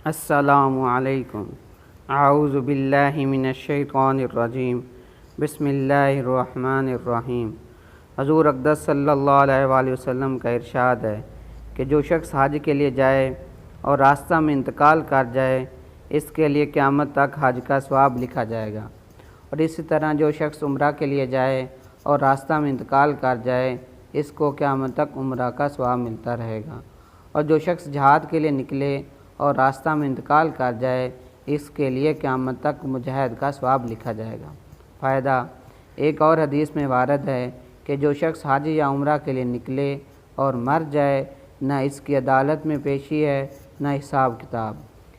السلام علیکم۔ اعوذ باللہ من الشیطان الرجیم۔ بسم اللہ الرحمن الرحیم۔ حضور اقدس صلی اللہ علیہ وآلہ وسلم کا ارشاد ہے کہ جو شخص حج کے لیے جائے اور راستہ میں انتقال کر جائے اس کے لیے قیامت تک حج کا ثواب لکھا جائے گا، اور اسی طرح جو شخص عمرہ کے لیے جائے اور راستہ میں انتقال کر جائے اس کو قیامت تک عمرہ کا ثواب ملتا رہے گا، اور جو شخص جہاد کے لیے نکلے اور راستہ میں انتقال کر جائے اس کے لیے قیامت تک مجاہد کا ثواب لکھا جائے گا۔ فائدہ: ایک اور حدیث میں وارد ہے کہ جو شخص حج یا عمرہ کے لیے نکلے اور مر جائے نہ اس کی عدالت میں پیشی ہے نہ حساب کتاب،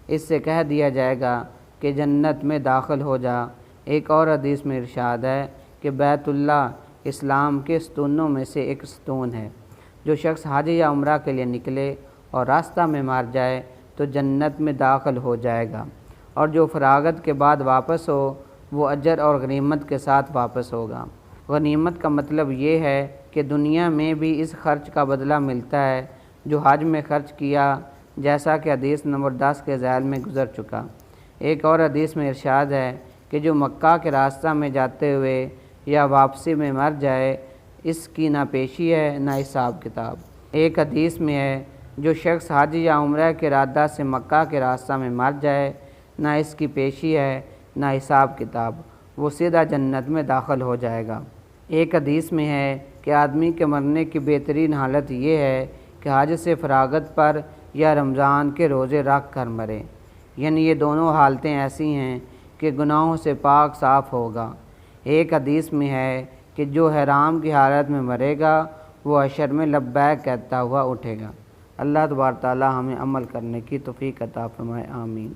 اس سے کہہ دیا جائے گا کہ جنت میں داخل ہو جا۔ ایک اور حدیث میں ارشاد ہے کہ بیت اللہ اسلام کے ستونوں میں سے ایک ستون ہے۔ جو شخص حج یا عمرہ کے لیے نکلے اور راستہ میں مر جائے تو جنت میں داخل ہو جائے گا، اور جو فراغت کے بعد واپس ہو وہ اجر اور غنیمت کے ساتھ واپس ہوگا۔ غنیمت کا مطلب یہ ہے کہ دنیا میں بھی اس خرچ کا بدلہ ملتا ہے جو حج میں خرچ کیا، جیسا کہ حدیث نمبر 10 کے ذیل میں گزر چکا۔ ایک اور حدیث میں ارشاد ہے کہ جو مکہ کے راستہ میں جاتے ہوئے یا واپسی میں مر جائے اس کی نہ پیشی ہے نہ حساب کتاب۔ ایک حدیث میں ہے جو شخص حج یا عمرہ کے ارادہ سے مکہ کے راستہ میں مر جائے نہ اس کی پیشی ہے نہ حساب کتاب، وہ سیدھا جنت میں داخل ہو جائے گا۔ ایک حدیث میں ہے کہ آدمی کے مرنے کی بہترین حالت یہ ہے کہ حج سے فراغت پر یا رمضان کے روزے رکھ کر مرے، یعنی یہ دونوں حالتیں ایسی ہیں کہ گناہوں سے پاک صاف ہوگا۔ ایک حدیث میں ہے کہ جو حرام کی حالت میں مرے گا وہ حشر میں لبیک کہتا ہوا اٹھے گا۔ اللہ تبارک تعالی ہمیں عمل کرنے کی توفیق عطا فرمائے، آمین۔